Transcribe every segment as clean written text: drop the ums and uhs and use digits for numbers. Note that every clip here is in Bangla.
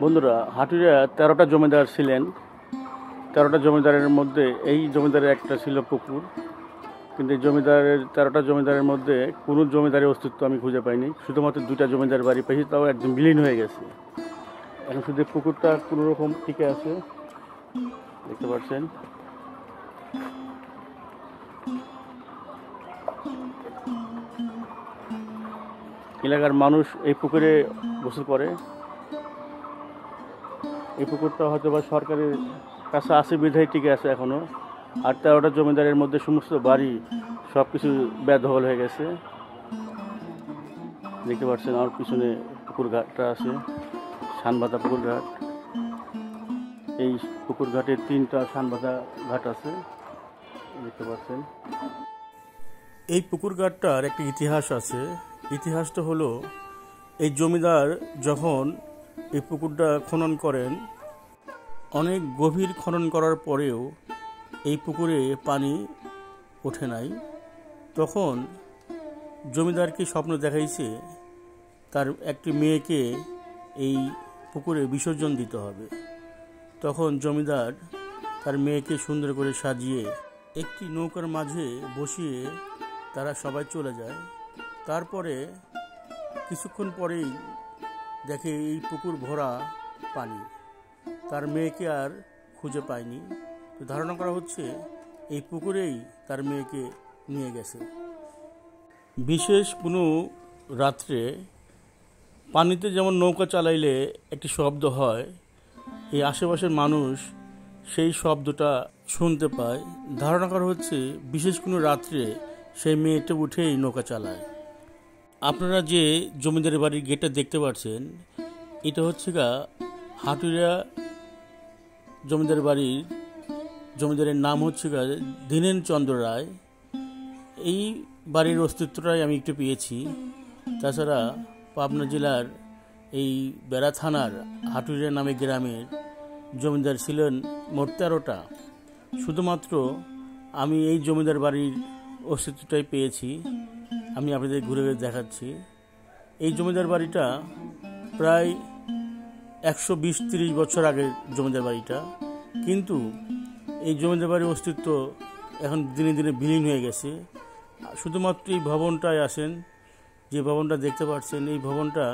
বন্ধুরা, হাটুরিয়া ১৩টা জমিদার ছিলেন। ১৩টা জমিদারের মধ্যে এই জমিদারের একটা ছিল পুকুর, কিন্তু এই জমিদারের ১৩টা জমিদারের মধ্যে কোনো জমিদারের অস্তিত্ব আমি খুঁজে পাইনি। শুধুমাত্র ২টা জমিদার বাড়ি পেয়েছি, তাও একদম বিলীন হয়ে গেছে। এখন শুধু পুকুরটা কোনো রকম টিকে আছে, দেখতে পাচ্ছেন। এলাকার মানুষ এই পুকুরে গোসল করে। এই পুকুরটা হয়তো বা সরকারের কাছে আছে বিধায় টিকে আছে এখনো। আর ১৩টা জমিদারের মধ্যে সমস্ত বাড়ি সব কিছু বেদখল হয়ে গেছে। দেখতে পাচ্ছেন আমার পিছনে পুকুর ঘাটটা আছে, শানবাঁধা পুকুর ঘাট। এই পুকুর ঘাটে ৩টা শানবাঁধা ঘাট আছে, দেখতে পাচ্ছেন। এই পুকুর ঘাটটার একটা ইতিহাস আছে। ইতিহাসটা হলো, এই জমিদার যখন এই পুকুরটা খনন করেন, অনেক গভীর খনন করার পরেও এই পুকুরে পানি ওঠে নাই। তখন জমিদারকে স্বপ্ন দেখাইছে তার একটি মেয়েকে এই পুকুরে বিসর্জন দিতে হবে। তখন জমিদার তার মেয়েকে সুন্দর করে সাজিয়ে একটি নৌকার মাঝে বসিয়ে তারা সবাই চলে যায়। তারপরে কিছুক্ষণ পরেই দেখে এই পুকুর ভরা পানি। তার মেয়েকে আর খুঁজে পায়নি। তো ধারণা করা হচ্ছে এই পুকুরেই তার মেয়েকে নিয়ে গেছে। বিশেষ কোনো রাত্রে পানিতে যেমন নৌকা চালাইলে একটি শব্দ হয়, এই আশেপাশের মানুষ সেই শব্দটা শুনতে পায়। ধারণা করা হচ্ছে বিশেষ কোনো রাত্রে সেই মেয়েটা উঠেই নৌকা চালায়। আপনারা যে জমিদারের বাড়ির গেটটা দেখতে পাচ্ছেন, এটা হচ্ছে হাটুরিয়া জমিদার বাড়ির জমিদারের নাম হচ্ছে দীনেন চন্দ্র রায়। এই বাড়ির অস্তিত্বটাই আমি একটু পেয়েছি। তাছাড়া পাবনা জেলার এই বেড়া থানার হাটুরিয়া নামে গ্রামের জমিদার ছিলেন মোট ১৩টা। শুধুমাত্র আমি এই জমিদার বাড়ির অস্তিত্বটাই পেয়েছি। আমি আপনাদের ঘুরে ঘুরে দেখাচ্ছি। এই জমিদার বাড়িটা প্রায় ১২০-৩০ বছর আগের জমিদার বাড়িটা, কিন্তু এই জমিদার বাড়ির অস্তিত্ব এখন দিনে দিনে বিলীন হয়ে গেছে। শুধুমাত্র এই ভবনটায় আসেন, যে ভবনটা দেখতে পাচ্ছেন, এই ভবনটা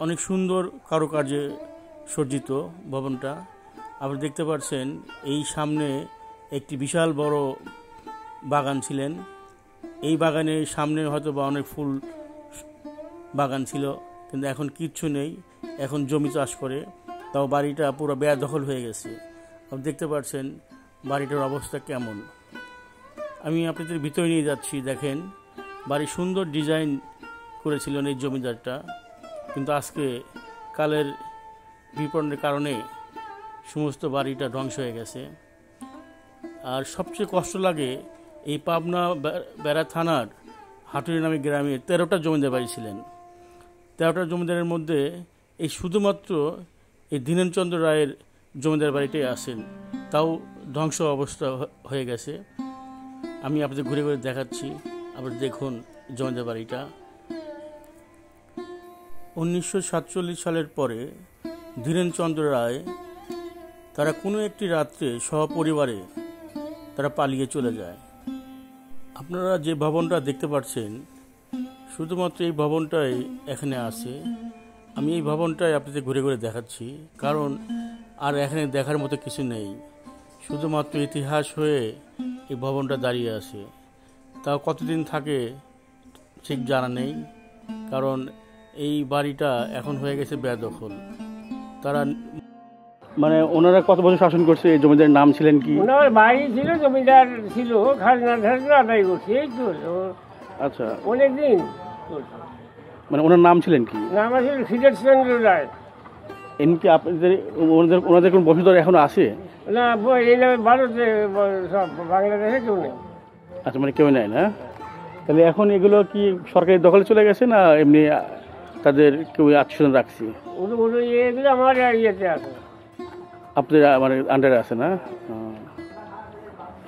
অনেক সুন্দর কারুকার্যে সজ্জিত। ভবনটা আপনি দেখতে পাচ্ছেন। এই সামনে একটি বিশাল বড় বাগান ছিলেন। এই বাগানের সামনে হয়তো বা অনেক ফুল বাগান ছিল, কিন্তু এখন কিচ্ছু নেই। এখন জমি চাষ করে। তাও বাড়িটা পুরো বেদখল হয়ে গেছে। আপনি দেখতে পাচ্ছেন বাড়িটার অবস্থা কেমন। আমি আপনাদের ভিতরে নিয়ে যাচ্ছি। দেখেন, বাড়ি সুন্দর ডিজাইন করেছিলেন এই জমিদারটা, কিন্তু আজকে কালের বিপন্নের কারণে সমস্ত বাড়িটা ধ্বংস হয়ে গেছে। আর সবচেয়ে কষ্ট লাগে, এই পাবনা বেড়া থানার হাটুরি নামে গ্রামে ১৩টা জমিদার বাড়ি ছিলেন। ১৩টা জমিদারের মধ্যে এই শুধুমাত্র এই দীনেনচন্দ্র রায়ের জমিদার বাড়িটাই আসেন, তাও ধ্বংস অবস্থা হয়ে গেছে। আমি আপনাদের ঘুরে ঘুরে দেখাচ্ছি। আপনারা দেখুন জমিদার বাড়িটা। ১৯৪৭ সালের পরে দীনেনচন্দ্র রায় তারা কোনো একটি রাত্রে সপরিবারে তারা পালিয়ে চলে যায়। আপনারা যে ভবনটা দেখতে পাচ্ছেন, শুধুমাত্র এই ভবনটাই এখানে আছে। আমি এই ভবনটাই আপনাদের ঘুরে ঘুরে দেখাচ্ছি, কারণ আর এখানে দেখার মতো কিছু নেই। শুধুমাত্র ইতিহাস হয়ে এই ভবনটা দাঁড়িয়ে আছে। তাও কতদিন থাকে ঠিক জানা নেই, কারণ এই বাড়িটা এখন হয়ে গেছে বেদখল। তারা মানে ওনারা কত বছর শাসন করছে? এই জমিদারের নাম ছিলেন কি? ওনার বাড়ি ছিল, জমিদার ছিল, খাজনা আদায় করছে। এই তো আচ্ছা, অনেকদিন। মানে ওনার নাম ছিলেন কি? নাম ছিল দীনেনচন্দ্র রায়। এমনি আপনাদের ওনাদের কোন বংশধর এখনো আছে? না, এই নামে ভারতে সব, বাংলাদেশে কেউ নেই। আচ্ছা, মানে কেউ নেয় না। তাহলে এখন এগুলো কি সরকারি দখলে চলে গেছে, না এমনি তাদের কেউ আত্মীয় রাখছে? এগুলো আমার ইয়েতে আছে, আপনাদের মানে আন্ডারে আছে না?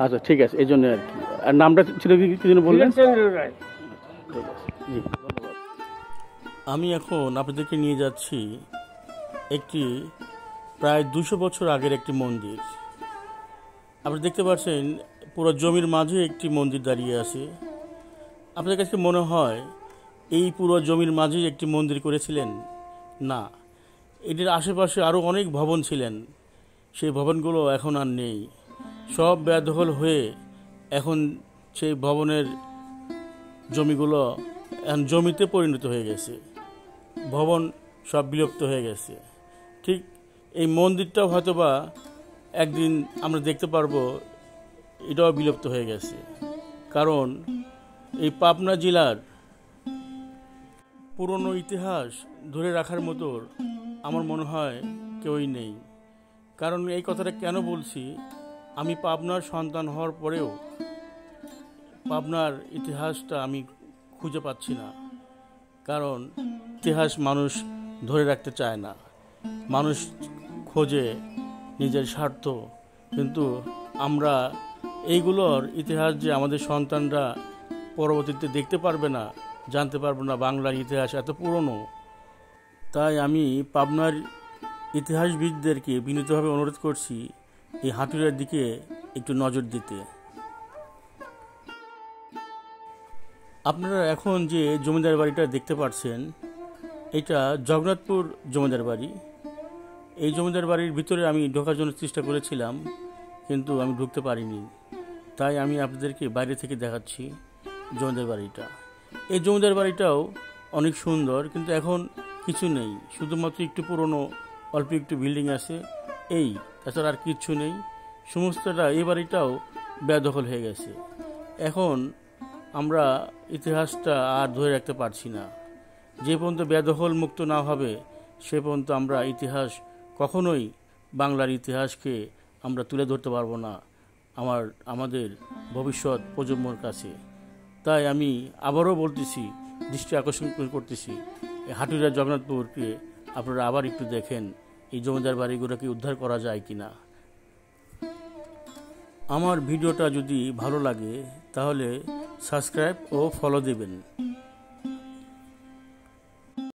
আচ্ছা, ঠিক আছে, এই জন্য আর কি। আর নামটা ছিল কি যেন বললেন? দীনেনচন্দ্র রায়। ঠিক আছে, জি, ধন্যবাদ। আমি এখন আপনাদেরকে নিয়ে যাচ্ছি একটি প্রায় 200 বছর আগের একটি মন্দির। আপনি দেখতে পাচ্ছেন পুরো জমির মাঝে একটি মন্দির দাঁড়িয়ে আছে। আপনাদের কাছে মনে হয় এই পুরো জমির মাঝেই একটি মন্দির করেছিলেন? না, এটির আশেপাশে আরও অনেক ভবন ছিলেন। সেই ভবনগুলো এখন আর নেই, সব বেদখল হয়ে এখন সেই ভবনের জমিগুলো এখন জমিতে পরিণত হয়ে গেছে, ভবন সব বিলুপ্ত হয়ে গেছে। ঠিক এই মন্দিরটাও হয়তোবা একদিন আমরা দেখতে পারবো এটাও বিলুপ্ত হয়ে গেছে, কারণ এই পাবনা জেলার পুরনো ইতিহাস ধরে রাখার মতো আমার মনে হয় কেউই নেই। কারণ এই কথাটা কেন বলছি, আমি পাবনার সন্তান হওয়ার পরেও পাবনার ইতিহাসটা আমি খুঁজে পাচ্ছি না। কারণ ইতিহাস মানুষ ধরে রাখতে চায় না, মানুষ খোঁজে নিজের স্বার্থ। কিন্তু আমরা এইগুলোর ইতিহাস যে আমাদের সন্তানরা পরবর্তীতে দেখতে পারবে না, জানতে পারবে না বাংলার ইতিহাস এত পুরনো। তাই আমি পাবনার ইতিহাসবিদদেরকে বিনীতভাবে অনুরোধ করছি এই হাটুরার দিকে একটু নজর দিতে। আপনারা এখন যে জমিদার বাড়িটা দেখতে পাচ্ছেন, এটা জগন্নাথপুর জমিদার বাড়ি। এই জমিদার বাড়ির ভিতরে আমি ঢোকার জন্য চেষ্টা করেছিলাম, কিন্তু আমি ঢুকতে পারিনি। তাই আমি আপনাদেরকে বাইরে থেকে দেখাচ্ছি জমিদার বাড়িটা। এই জমিদার বাড়িটাও অনেক সুন্দর, কিন্তু এখন কিছু নেই, শুধুমাত্র একটু পুরনো অল্প একটু বিল্ডিং আছে, এই তাছাড়া আর কিচ্ছু নেই। সমস্তটা এই বাড়িটাও বেদখল হয়ে গেছে। এখন আমরা ইতিহাসটা আর ধরে রাখতে পারছি না। যে পর্যন্ত বেদখল মুক্ত না হবে সে পর্যন্ত আমরা ইতিহাস কখনোই বাংলার ইতিহাসকে আমরা তুলে ধরতে পারবো না আমাদের ভবিষ্যৎ প্রজন্মর কাছে। তাই আমি আবারও বলতেছি, দৃষ্টি আকর্ষণ করতেছি, এই হাটুরা জগন্নাথপুরকে আপনারা আবার একটু দেখেন, এই জমিদার বাড়িগুলোকে উদ্ধার করা যায় কিনা। আমার ভিডিওটা যদি ভালো লাগে তাহলে সাবস্ক্রাইব ও ফলো দেবেন।